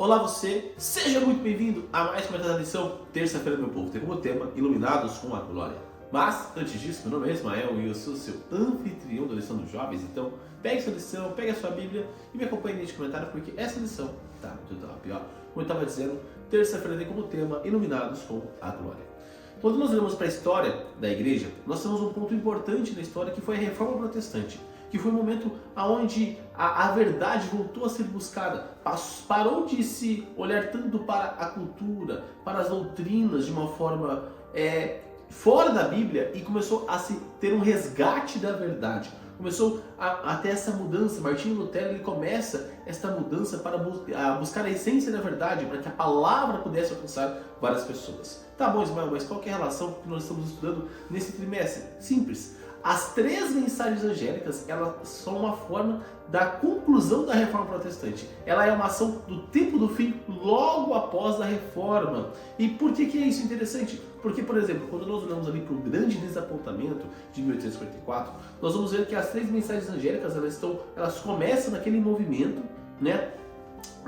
Olá você, seja muito bem-vindo a mais uma lição Terça-feira do Meu Povo. Tem como tema Iluminados com a Glória. Mas, antes disso, meu nome é Ismael e eu sou seu anfitrião da lição dos jovens. Então, pegue sua lição, pegue a sua Bíblia e me acompanhe neste comentário porque essa lição tá muito top, ó. Como eu estava dizendo, terça-feira tem como tema Iluminados com a Glória. Quando nós olhamos para a história da igreja, nós temos um ponto importante na história que foi a Reforma Protestante, que foi um momento onde a verdade voltou a ser buscada, parou de se olhar tanto para a cultura, para as doutrinas de uma forma fora da Bíblia e começou a se ter um resgate da verdade. Começou a ter essa mudança. Martinho Lutero ele começa esta mudança para buscar a essência da verdade, para que a palavra pudesse alcançar várias pessoas. Tá bom, Ismael, mas qual que é a relação que nós estamos estudando nesse trimestre? Simples. As três mensagens angélicas, elas são uma forma da conclusão da Reforma Protestante. Ela é uma ação do tempo do fim, logo após a Reforma. E por que é isso interessante? Porque, por exemplo, quando nós olhamos ali para o grande desapontamento de 1844, nós vamos ver que as três mensagens angélicas, elas começam naquele movimento, né?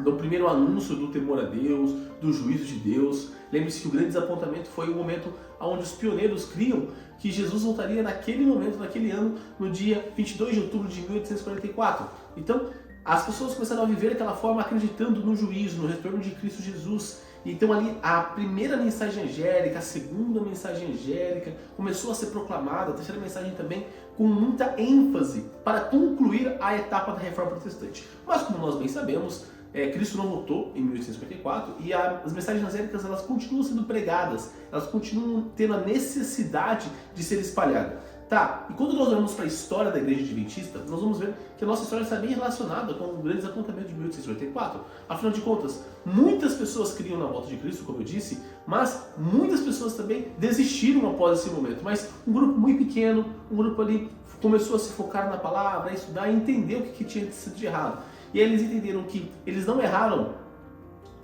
Do primeiro anúncio do temor a Deus, do juízo de Deus. Lembre-se que o grande desapontamento foi o momento onde os pioneiros criam que Jesus voltaria naquele momento, naquele ano, no dia 22 de outubro de 1844. Então, as pessoas começaram a viver daquela forma acreditando no juízo, no retorno de Cristo Jesus. Então ali a primeira mensagem angélica, a segunda mensagem angélica começou a ser proclamada, a terceira mensagem também, com muita ênfase para concluir a etapa da Reforma Protestante. Mas como nós bem sabemos, Cristo não voltou em 1854 e as mensagens angélicas elas continuam sendo pregadas, elas continuam tendo a necessidade de ser espalhadas. Tá, e quando nós olhamos para a história da Igreja Adventista, nós vamos ver que a nossa história está bem relacionada com o grande desapontamento de 1884. Afinal de contas, muitas pessoas criam na volta de Cristo, como eu disse, mas muitas pessoas também desistiram após esse momento. Mas um grupo muito pequeno, um grupo ali começou a se focar na palavra, a estudar e entender o que tinha sido de errado. E aí eles entenderam que eles não erraram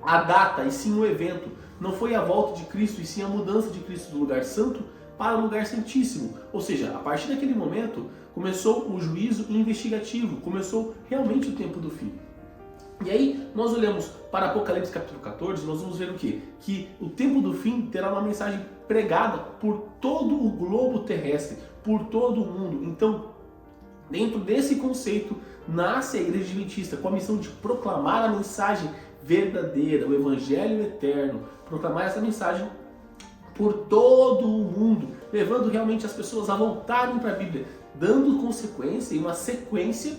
a data, e sim o evento. Não foi a volta de Cristo, e sim a mudança de Cristo do lugar santo para o lugar santíssimo. Ou seja, a partir daquele momento, começou o juízo investigativo, começou realmente o tempo do fim. E aí, nós olhamos para Apocalipse capítulo 14, nós vamos ver o quê? Que o tempo do fim terá uma mensagem pregada por todo o globo terrestre, por todo o mundo. Então, dentro desse conceito, nasce a Igreja Adventista com a missão de proclamar a mensagem verdadeira, o Evangelho eterno, proclamar essa mensagem por todo o mundo, levando realmente as pessoas a voltarem para a Bíblia, dando consequência e uma sequência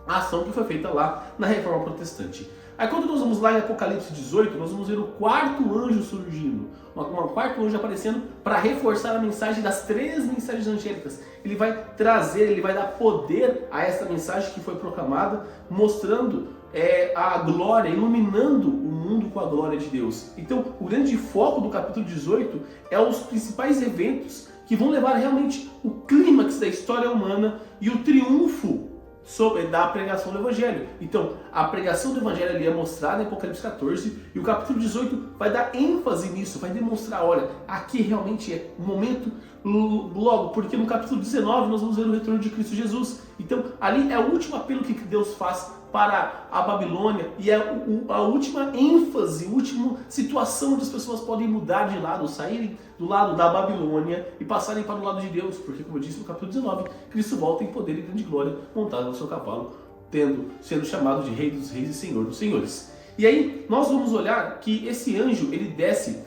à ação que foi feita lá na Reforma Protestante. Aí quando nós vamos lá em Apocalipse 18, nós vamos ver o quarto anjo surgindo, um quarto anjo aparecendo para reforçar a mensagem das três mensagens angélicas. Ele vai trazer, ele vai dar poder a essa mensagem que foi proclamada, mostrando a glória, iluminando o mundo com a glória de Deus. Então, o grande foco do capítulo 18 é os principais eventos que vão levar realmente o clímax da história humana e o triunfo da pregação do Evangelho. Então, a pregação do Evangelho ali é mostrada em Apocalipse 14 e o capítulo 18 vai dar ênfase nisso, vai demonstrar, olha, aqui realmente é o momento logo, porque no capítulo 19 nós vamos ver o retorno de Cristo Jesus. Então, ali é o último apelo que Deus faz para a Babilônia e é a última ênfase, a última situação onde as pessoas podem mudar de lado, saírem do lado da Babilônia e passarem para o lado de Deus, porque como eu disse no capítulo 19, Cristo volta em poder e grande glória, montado no seu cavalo, sendo chamado de Rei dos Reis e Senhor dos Senhores. E aí nós vamos olhar que esse anjo ele desce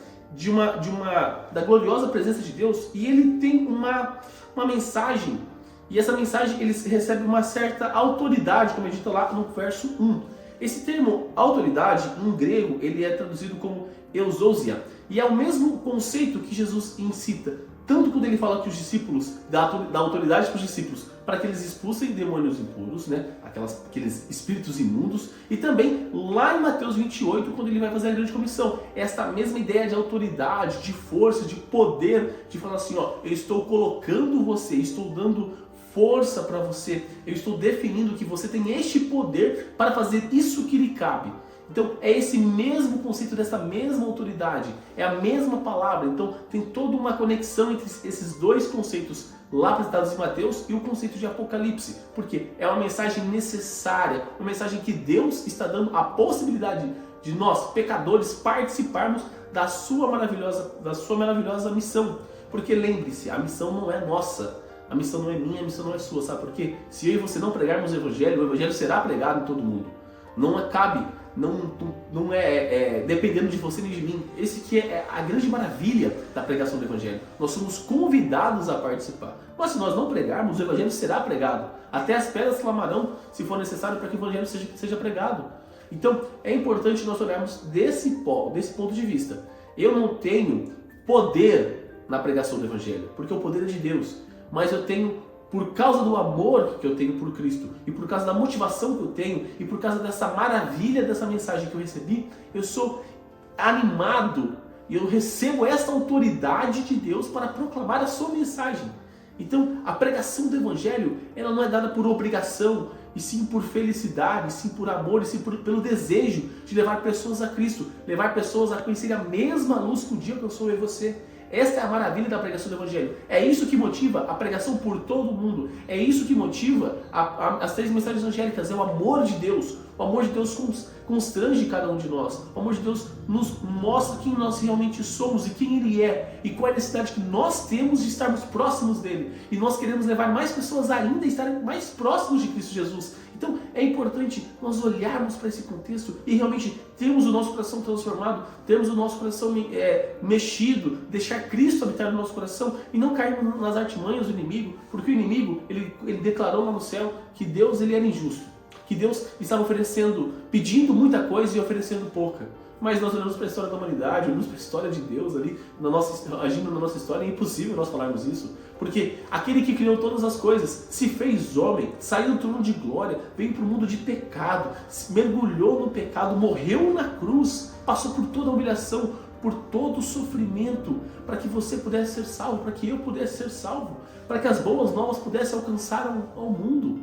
da gloriosa presença de Deus e ele tem uma mensagem. E essa mensagem ele recebe uma certa autoridade, como é dito lá no verso 1. Esse termo autoridade, em grego, ele é traduzido como exousia. E é o mesmo conceito que Jesus incita, tanto quando ele fala que os discípulos, dá autoridade para os discípulos, para que eles expulsem demônios impuros, né? Aqueles espíritos imundos, e também lá em Mateus 28, quando ele vai fazer a grande comissão. Esta mesma ideia de autoridade, de força, de poder, de falar assim, ó, eu estou colocando você, estou dando força para você, eu estou definindo que você tem este poder para fazer isso que lhe cabe. Então é esse mesmo conceito dessa mesma autoridade, é a mesma palavra, então tem toda uma conexão entre esses dois conceitos lá apresentados em Mateus e o conceito de Apocalipse, porque é uma mensagem necessária, uma mensagem que Deus está dando a possibilidade de nós, pecadores, participarmos da sua maravilhosa missão. Porque lembre-se, a missão não é nossa, a missão não é minha, a missão não é sua, sabe por quê? Se eu e você não pregarmos o Evangelho será pregado em todo mundo. Não é dependendo de você nem de mim. Esse que é a grande maravilha da pregação do Evangelho. Nós somos convidados a participar. Mas se nós não pregarmos, o Evangelho será pregado. Até as pedras clamarão, se for necessário, para que o Evangelho seja pregado. Então, é importante nós olharmos desse ponto de vista. Eu não tenho poder na pregação do Evangelho, porque o poder é de Deus. Mas eu tenho, por causa do amor que eu tenho por Cristo, e por causa da motivação que eu tenho, e por causa dessa maravilha dessa mensagem que eu recebi, eu sou animado e eu recebo essa autoridade de Deus para proclamar a sua mensagem. Então, a pregação do Evangelho, ela não é dada por obrigação, e sim por felicidade, e sim por amor, e sim pelo desejo de levar pessoas a Cristo, levar pessoas a conhecer a mesma luz que o dia alcançou eu e você. Esta é a maravilha da pregação do Evangelho. É isso que motiva a pregação por todo mundo. É isso que motiva as 3 mensagens angélicas. É o amor de Deus. O amor de Deus constrange cada um de nós. O amor de Deus nos mostra quem nós realmente somos e quem Ele é. E qual é a necessidade que nós temos de estarmos próximos dEle. E nós queremos levar mais pessoas ainda a estarem mais próximos de Cristo Jesus. Então é importante nós olharmos para esse contexto e realmente termos o nosso coração transformado, termos o nosso coração mexido, deixar Cristo habitar no nosso coração e não cairmos nas artimanhas do inimigo, porque o inimigo ele declarou lá no céu que Deus ele era injusto, que Deus estava pedindo muita coisa e oferecendo pouca. Mas nós olhamos para a história da humanidade, olhamos para a história de Deus ali, agindo na nossa história, é impossível nós falarmos isso. Porque aquele que criou todas as coisas, se fez homem, saiu do trono de glória, veio para o mundo de pecado, mergulhou no pecado, morreu na cruz, passou por toda a humilhação, por todo o sofrimento, para que você pudesse ser salvo, para que eu pudesse ser salvo, para que as boas novas pudessem alcançar ao mundo.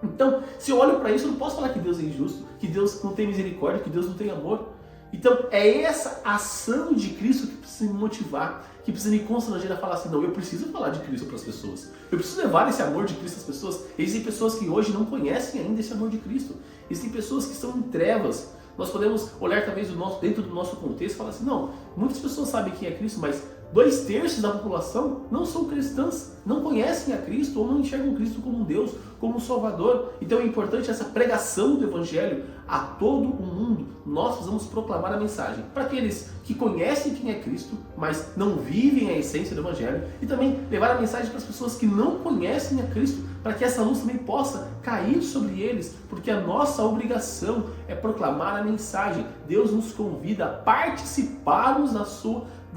Então, se eu olho para isso, eu não posso falar que Deus é injusto, que Deus não tem misericórdia, que Deus não tem amor. Então, é essa ação de Cristo que precisa me motivar, que precisa me constranger a falar assim, não, eu preciso falar de Cristo para as pessoas. Eu preciso levar esse amor de Cristo às pessoas. Existem pessoas que hoje não conhecem ainda esse amor de Cristo. Existem pessoas que estão em trevas. Nós podemos olhar talvez dentro do nosso contexto e falar assim, não, muitas pessoas sabem quem é Cristo, mas 2/3 da população não são cristãs, não conhecem a Cristo ou não enxergam Cristo como um Deus, como um Salvador. Então é importante essa pregação do Evangelho a todo o mundo. Nós precisamos proclamar a mensagem para aqueles que conhecem quem é Cristo, mas não vivem a essência do Evangelho, e também levar a mensagem para as pessoas que não conhecem a Cristo, para que essa luz também possa cair sobre eles, porque a nossa obrigação é proclamar a mensagem. Deus nos convida a participarmos da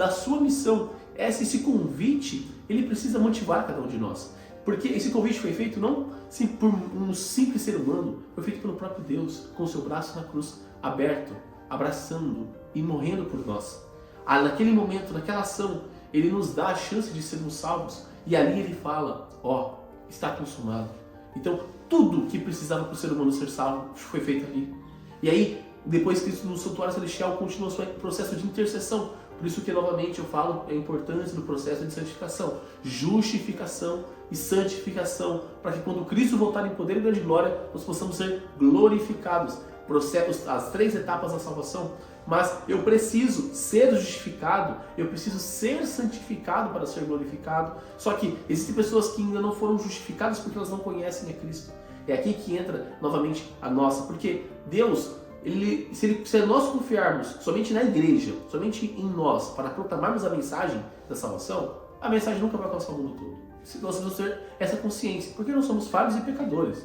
sua missão. Esse convite, ele precisa motivar cada um de nós. Porque esse convite foi feito não por um simples ser humano, foi feito pelo próprio Deus, com o seu braço na cruz aberto, abraçando e morrendo por nós. Naquele momento, naquela ação, ele nos dá a chance de sermos salvos. E ali ele fala, está consumado. Então, tudo que precisava para o ser humano ser salvo foi feito ali. E aí, depois Cristo no santuário celestial continua o seu processo de intercessão. Por isso que, novamente, eu falo a importância do processo de santificação, justificação e santificação, para que quando Cristo voltar em poder e grande glória, nós possamos ser glorificados. As 3 etapas da salvação. Mas eu preciso ser justificado, eu preciso ser santificado para ser glorificado. Só que existem pessoas que ainda não foram justificadas porque elas não conhecem a Cristo. É aqui que entra novamente a nossa, porque Deus, se nós confiarmos somente na igreja, somente em nós, para proclamarmos a mensagem da salvação, a mensagem nunca vai alcançar o mundo todo. Nós precisamos ter essa consciência, porque nós somos falhos e pecadores.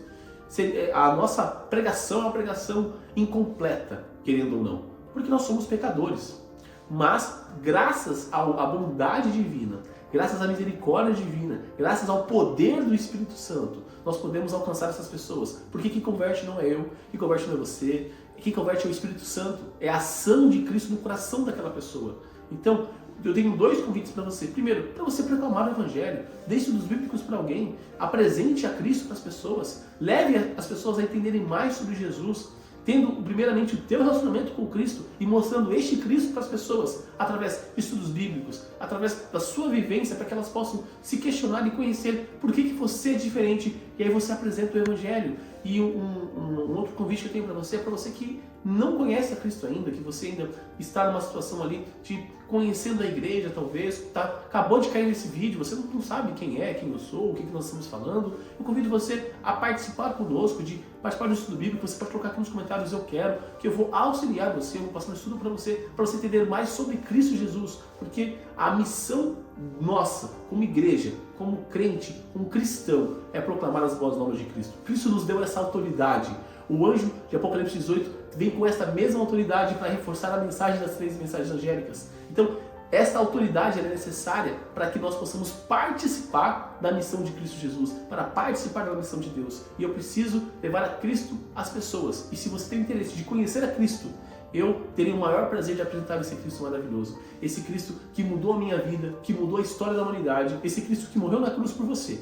A nossa pregação é uma pregação incompleta, querendo ou não, porque nós somos pecadores. Mas, graças à bondade divina, graças à misericórdia divina, graças ao poder do Espírito Santo, nós podemos alcançar essas pessoas. Porque quem converte não é eu, quem converte não é você, quem converte é o Espírito Santo, é a ação de Cristo no coração daquela pessoa. Então, eu tenho 2 convites para você. Primeiro, para você proclamar o Evangelho, dê estudos bíblicos para alguém, apresente a Cristo para as pessoas, leve as pessoas a entenderem mais sobre Jesus, tendo primeiramente o teu relacionamento com Cristo e mostrando este Cristo para as pessoas, através de estudos bíblicos, através da sua vivência, para que elas possam se questionar e conhecer por que você é diferente, e aí você apresenta o Evangelho. E um outro convite que eu tenho para você é para você que não conhece a Cristo ainda, que você ainda está numa situação ali de conhecendo a igreja, talvez, acabou de cair nesse vídeo, você não sabe quem é, quem eu sou, o que nós estamos falando. Eu convido você a participar conosco, de participar do estudo bíblico. Você pode colocar aqui nos comentários, eu quero, que eu vou auxiliar você, eu vou passar um estudo para você entender mais sobre Cristo Jesus, porque a missão nossa, como igreja, como crente, como cristão, é proclamar as boas novas de Cristo. Cristo nos deu essa autoridade. O anjo de Apocalipse 18 vem com essa mesma autoridade para reforçar a mensagem das 3 mensagens angélicas. Então, essa autoridade é necessária para que nós possamos participar da missão de Cristo Jesus, para participar da missão de Deus. E eu preciso levar a Cristo às pessoas. E se você tem interesse de conhecer a Cristo, eu terei o maior prazer de apresentar esse Cristo maravilhoso. Esse Cristo que mudou a minha vida, que mudou a história da humanidade. Esse Cristo que morreu na cruz por você,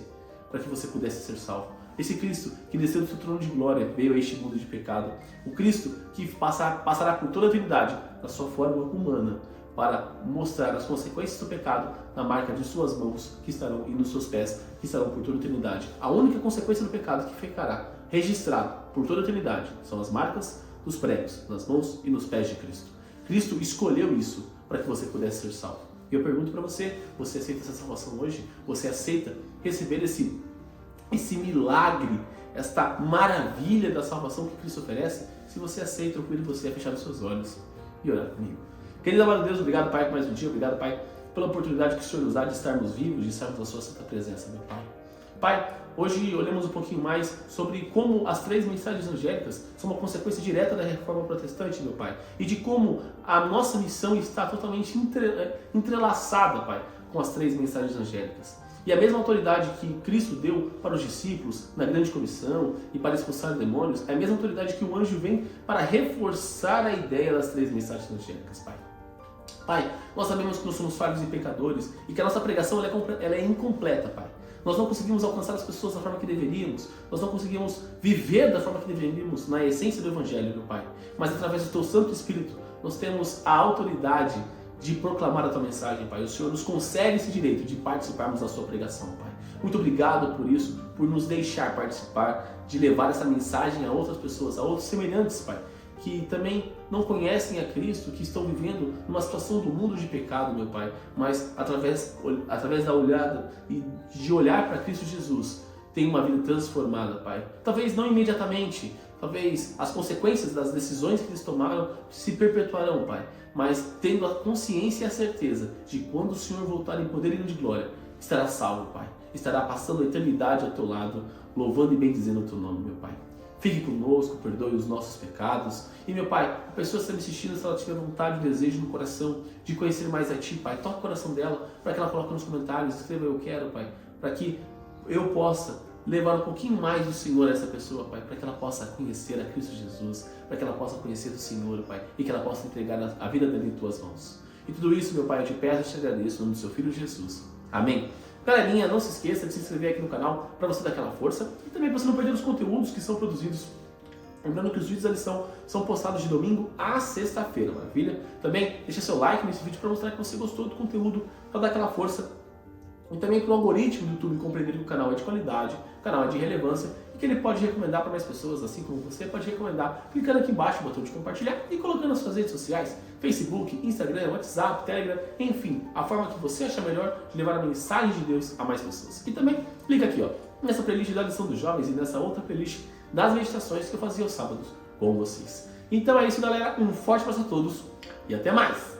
para que você pudesse ser salvo. Esse Cristo que desceu do seu trono de glória, veio a este mundo de pecado. O Cristo que passará por toda a eternidade na sua forma humana, para mostrar as consequências do pecado na marca de suas mãos que estarão e nos seus pés que estarão por toda a eternidade. A única consequência do pecado que ficará registrado por toda a eternidade são as marcas dos pregos nas mãos e nos pés de Cristo. Cristo escolheu isso para que você pudesse ser salvo. E eu pergunto para você, você aceita essa salvação hoje? Você aceita receber esse milagre, esta maravilha da salvação que Cristo oferece? Se você aceita, eu convido você a fechar os seus olhos e orar comigo. Querido amado Deus, obrigado, Pai, por mais um dia. Obrigado, Pai, pela oportunidade que o Senhor nos dá de estarmos vivos, de estarmos na sua santa presença, meu Pai. Pai, hoje olhamos um pouquinho mais sobre como as 3 mensagens angélicas são uma consequência direta da reforma protestante, meu Pai, e de como a nossa missão está totalmente entrelaçada, Pai, com as 3 mensagens angélicas. E a mesma autoridade que Cristo deu para os discípulos na grande comissão e para expulsar demônios, é a mesma autoridade que o anjo vem para reforçar a ideia das 3 mensagens angélicas, Pai. Pai, nós sabemos que nós somos falhos e pecadores e que a nossa pregação ela é incompleta, Pai. Nós não conseguimos alcançar as pessoas da forma que deveríamos, nós não conseguimos viver da forma que deveríamos na essência do Evangelho, meu Pai. Mas através do Teu Santo Espírito, nós temos a autoridade de proclamar a Tua mensagem, Pai. O Senhor nos concede esse direito de participarmos da Sua pregação, Pai. Muito obrigado por isso, por nos deixar participar, de levar essa mensagem a outras pessoas, a outros semelhantes, Pai, que também não conhecem a Cristo, que estão vivendo numa situação do mundo de pecado, meu Pai, mas através da olhada e de olhar para Cristo Jesus, tem uma vida transformada, Pai. Talvez não imediatamente, talvez as consequências das decisões que eles tomaram se perpetuarão, Pai, mas tendo a consciência e a certeza de quando o Senhor voltar em poder e de glória, estará salvo, Pai. Estará passando a eternidade ao Teu lado, louvando e bendizendo o Teu nome, meu Pai. Fique conosco, perdoe os nossos pecados. E, meu Pai, a pessoa que está me assistindo, se ela tiver vontade e desejo no coração de conhecer mais a Ti, Pai, toque o coração dela para que ela coloque nos comentários, escreva eu quero, Pai, para que eu possa levar um pouquinho mais do Senhor a essa pessoa, Pai, para que ela possa conhecer a Cristo Jesus, para que ela possa conhecer o Senhor, Pai, e que ela possa entregar a vida dela em Tuas mãos. E tudo isso, meu Pai, eu te peço e te agradeço em nome do Seu Filho Jesus. Amém. Galerinha, não se esqueça de se inscrever aqui no canal para você dar aquela força e também para você não perder os conteúdos que são produzidos. Lembrando que os vídeos da lição são postados de domingo a sexta-feira, maravilha? Também deixa seu like nesse vídeo para mostrar que você gostou do conteúdo, para dar aquela força. E também para o algoritmo do YouTube compreender que o canal é de qualidade, o canal é de relevância e que ele pode recomendar para mais pessoas, assim como você pode recomendar, clicando aqui embaixo no botão de compartilhar e colocando nas suas redes sociais, Facebook, Instagram, WhatsApp, Telegram, enfim, a forma que você achar melhor de levar a mensagem de Deus a mais pessoas. E também clica aqui, ó, nessa playlist da lição dos jovens e nessa outra playlist das meditações que eu fazia aos sábados com vocês. Então é isso, galera, um forte abraço a todos e até mais!